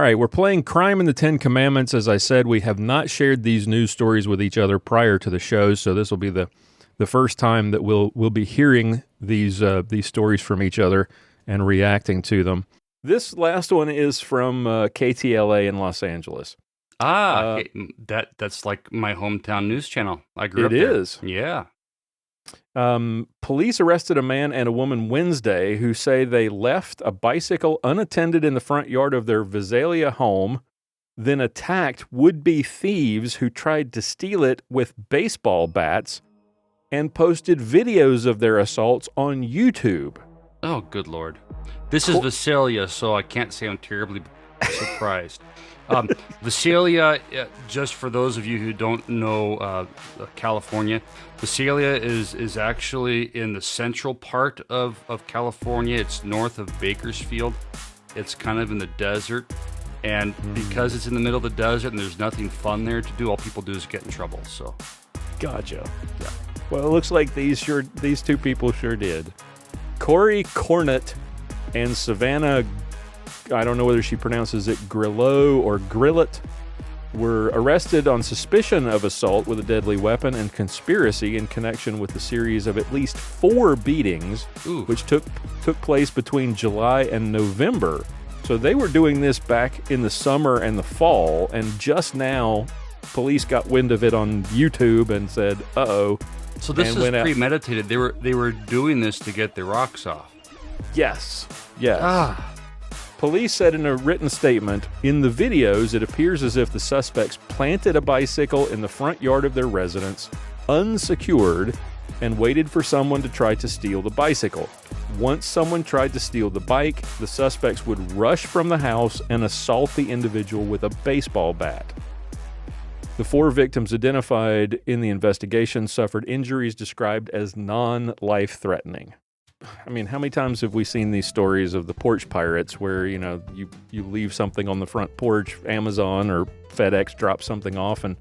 right, we're playing Crime in the Ten Commandments. As I said, we have not shared these news stories with each other prior to the show, so this will be the first time that we'll be hearing these stories from each other and reacting to them. This last one is from KTLA in Los Angeles. That's like my hometown news channel. I grew up there. It is. Yeah. Police arrested a man and a woman Wednesday who say they left a bicycle unattended in the front yard of their Visalia home, then attacked would-be thieves who tried to steal it with baseball bats and posted videos of their assaults on YouTube. Oh, good Lord. This is Visalia, so I can't say I'm terribly surprised. Visalia, just for those of you who don't know California, Visalia is actually in the central part of California. It's north of Bakersfield. It's kind of in the desert. And because it's in the middle of the desert and there's nothing fun there to do, all people do is get in trouble. So, gotcha. Yeah. Well, it looks like these two people sure did. Corey Cornett and Savannah, I don't know whether she pronounces it Grillo or Grillet, were arrested on suspicion of assault with a deadly weapon and conspiracy in connection with the series of at least 4 beatings, which took place between July and November. So they were doing this back in the summer and the fall, and just now police got wind of it on YouTube and said, uh-oh. So this is premeditated. They were doing this to get their rocks off. Yes. Police said in a written statement, in the videos, it appears as if the suspects planted a bicycle in the front yard of their residence, unsecured, and waited for someone to try to steal the bicycle. Once someone tried to steal the bike, the suspects would rush from the house and assault the individual with a baseball bat. The 4 victims identified in the investigation suffered injuries described as non-life-threatening. I mean, how many times have we seen these stories of the porch pirates where, you leave something on the front porch, Amazon or FedEx drops something off, and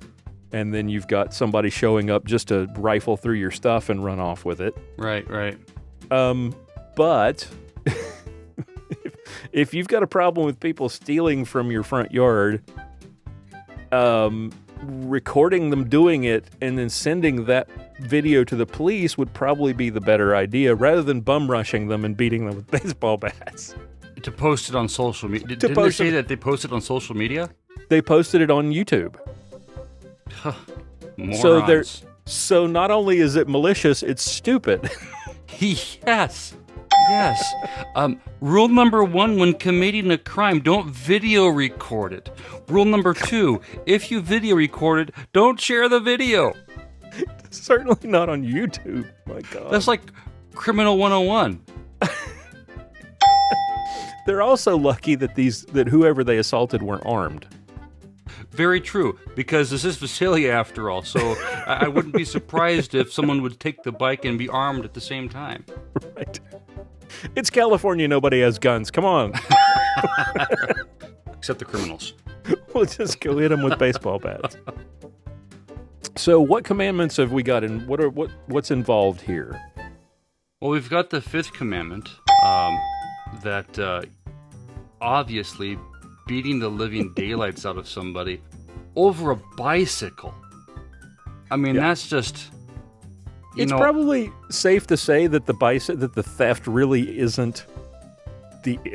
then you've got somebody showing up just to rifle through your stuff and run off with it. Right. But if you've got a problem with people stealing from your front yard, recording them doing it and then sending that video to the police would probably be the better idea rather than bum rushing them and beating them with baseball bats. To post it on social media. Didn't they say that they posted on social media? They posted it on YouTube. Morons. So not only is it malicious, it's stupid. Yes. Rule number 1, when committing a crime, don't video record it. Rule number 2, if you video record it, don't share the video. Certainly not on YouTube. My God. That's like Criminal 101. They're also lucky that whoever they assaulted weren't armed. Very true, because this is Visalia after all, so I wouldn't be surprised if someone would take the bike and be armed at the same time. Right. It's California, nobody has guns. Come on. Except the criminals. We'll just go hit them with baseball bats. So what commandments have we got, and what's involved here? Well, we've got the 5th commandment, that obviously beating the living daylights out of somebody over a bicycle. I mean, that's just... It's probably safe to say that the theft really isn't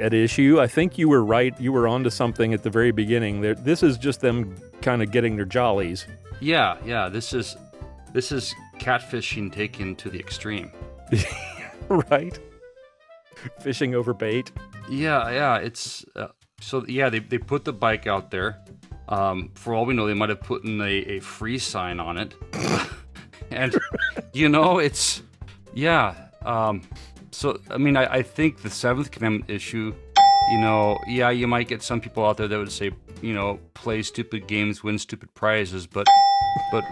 at issue. I think you were right. You were onto something at the very beginning. This is just them kind of getting their jollies. Yeah. This is catfishing taken to the extreme. Right. Fishing over bait. Yeah. It's they put the bike out there. For all we know, they might have put in a free sign on it. And, it's, so, I mean, I think the 7th commandment issue, you might get some people out there that would say, play stupid games, win stupid prizes, but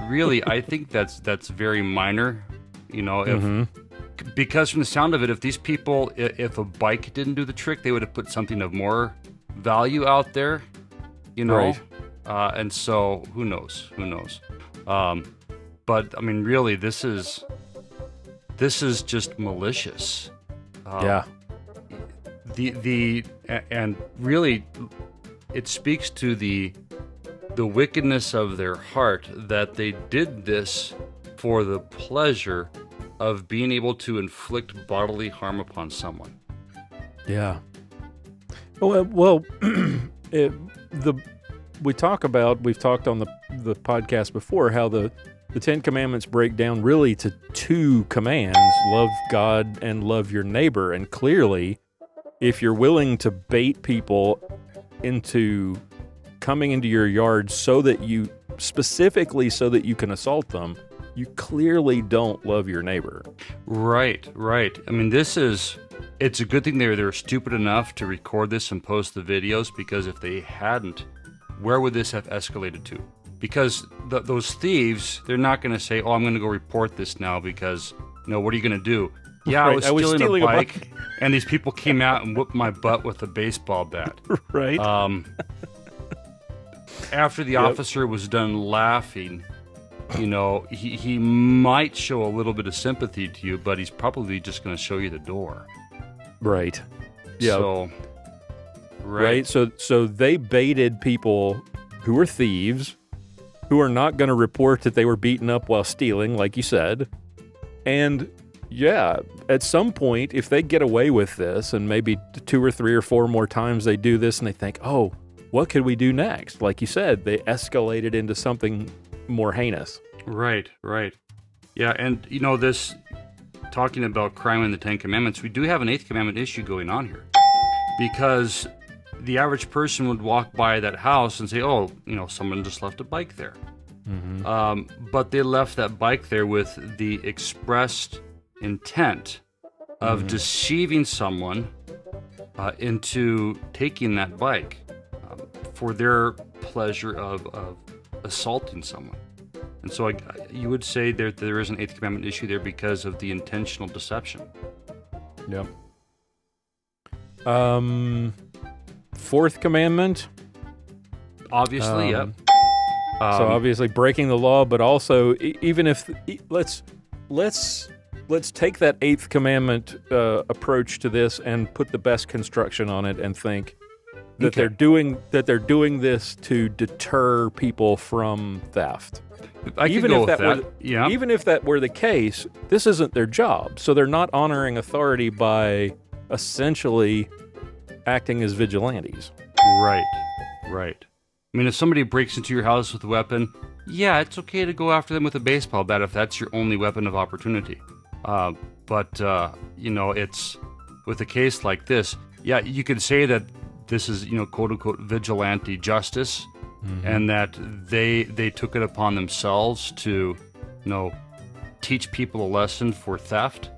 really, I think that's very minor, because from the sound of it, if these people, if a bike didn't do the trick, they would have put something of more value out there, Right. And so, who knows? But I mean, really, this is just malicious. Yeah. And really, it speaks to the wickedness of their heart that they did this for the pleasure of being able to inflict bodily harm upon someone. Yeah. Well, we've talked on the podcast before how the Ten Commandments break down really to two commands: love God and love your neighbor. And clearly, if you're willing to bait people into coming into your yard specifically so that you can assault them, you clearly don't love your neighbor. Right. I mean, it's a good thing they're stupid enough to record this and post the videos, because if they hadn't, where would this have escalated to? Because those thieves, they're not going to say, "Oh, I'm going to go report this now," because, what are you going to do? Yeah, right. I was stealing a bike, and these people came out and whooped my butt with a baseball bat. Right. After the officer was done laughing, he might show a little bit of sympathy to you, but he's probably just going to show you the door. Right. Yeah. So, right. So they baited people who are thieves, who are not going to report that they were beaten up while stealing, like you said. And yeah, at some point, if they get away with this, and maybe 2 or 3 or 4 more times they do this, and they think, "Oh, what could we do next?" Like you said, they escalated into something more heinous. Right. Yeah, and this, talking about crime and the Ten Commandments, we do have an 8th commandment issue going on here. Because the average person would walk by that house and say, "Oh, someone just left a bike there." Mm-hmm. But they left that bike there with the expressed intent of deceiving someone into taking that bike for their pleasure of assaulting someone. And so you would say there is an 8th commandment issue there because of the intentional deception. Yep. 4th commandment? Obviously, yep. So obviously breaking the law, but also even if let's take that 8th commandment approach to this and put the best construction on it and think that they're doing this to deter people from theft. Even if that were the case, this isn't their job. So they're not honoring authority by essentially acting as vigilantes. Right. I mean, if somebody breaks into your house with a weapon, yeah, it's okay to go after them with a baseball bat if that's your only weapon of opportunity. But it's with a case like this, yeah, you could say that this is, quote unquote, vigilante justice, and that they took it upon themselves to, teach people a lesson for theft.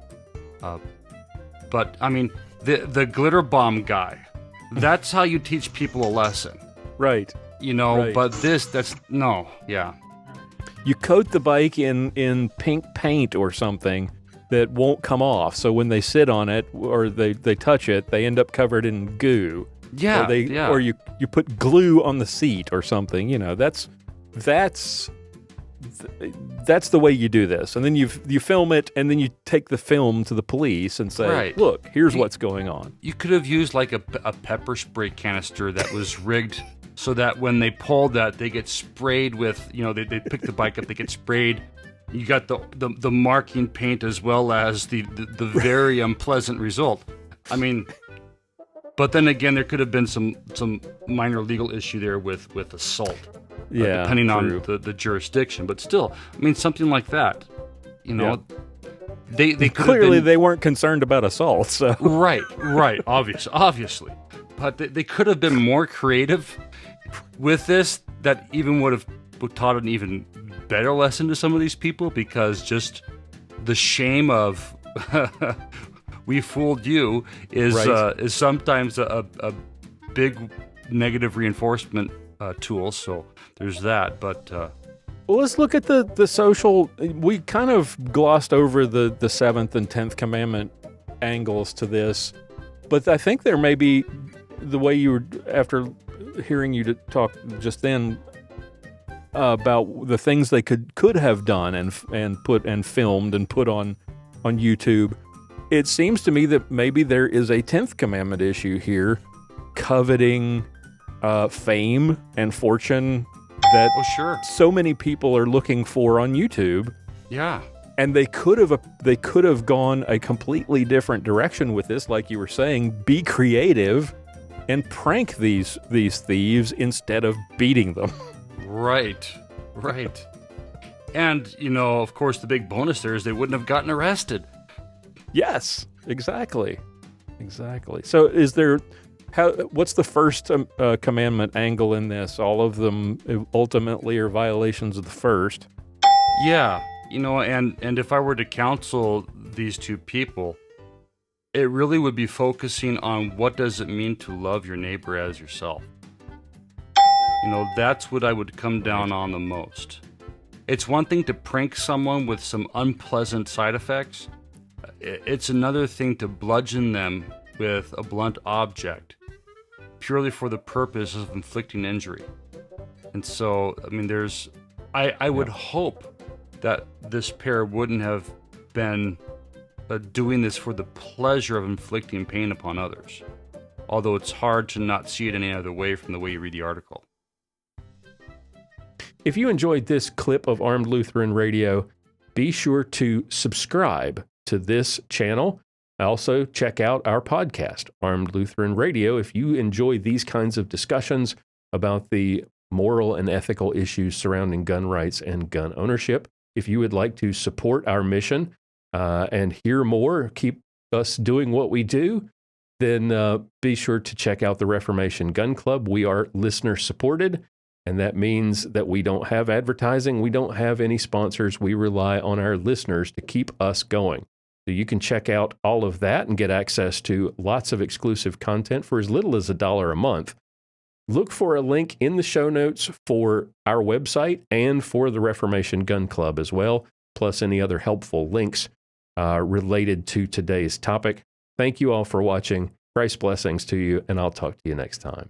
But I mean, the glitter bomb guy, that's how you teach people a lesson. Right. Right. But yeah. You coat the bike in pink paint or something that won't come off. So when they sit on it or they touch it, they end up covered in goo. Yeah. Or you put glue on the seat or something. That's the way you do this. And then you film it, and then you take the film to the police and say, right. Look, here's what's going on. You could have used like a pepper spray canister that was rigged so that when they pulled that, they get sprayed with, they pick the bike up, they get sprayed. You got the marking paint as well as the very unpleasant result. I mean, but then again, there could have been some minor legal issue there with assault. Yeah, depending true. on the jurisdiction. But still, I mean, something like that, they clearly they weren't concerned about assault. So right, obviously. But they could have been more creative with this, that even would have taught an even better lesson to some of these people, because just the shame of we fooled you is sometimes a big negative reinforcement tool. So there's that. But well, let's look at the social. We kind of glossed over the 7th and 10th commandment angles to this, but I think there may be, the way you were, after hearing you to talk just then about the things they could have done and put and filmed and put on YouTube, it seems to me that maybe there is a 10th commandment issue here, coveting fame and fortune that Oh, sure. so many people are looking for on YouTube. Yeah. And they could have gone a completely different direction with this, like you were saying. Be creative and prank these thieves instead of beating them. Right. And, of course, the big bonus there is they wouldn't have gotten arrested. Yes, exactly. So what's the first commandment angle in this? All of them ultimately are violations of the first. Yeah. And if I were to counsel these two people, it really would be focusing on what does it mean to love your neighbor as yourself. That's what I would come down on the most. It's one thing to prank someone with some unpleasant side effects. It's another thing to bludgeon them with a blunt object, purely for the purpose of inflicting injury. And so, I would hope that this pair wouldn't have been doing this for the pleasure of inflicting pain upon others, although it's hard to not see it any other way from the way you read the article. If you enjoyed this clip of Armed Lutheran Radio, be sure to subscribe to this channel. Also, check out our podcast, Armed Lutheran Radio, if you enjoy these kinds of discussions about the moral and ethical issues surrounding gun rights and gun ownership. If you would like to support our mission and hear more, keep us doing what we do, then be sure to check out the Reformation Gun Club. We are listener-supported, and that means that we don't have advertising. We don't have any sponsors. We rely on our listeners to keep us going. So you can check out all of that and get access to lots of exclusive content for as little as $1 a month. Look for a link in the show notes for our website and for the Reformation Gun Club as well, plus any other helpful links related to today's topic. Thank you all for watching. Christ's blessings to you, and I'll talk to you next time.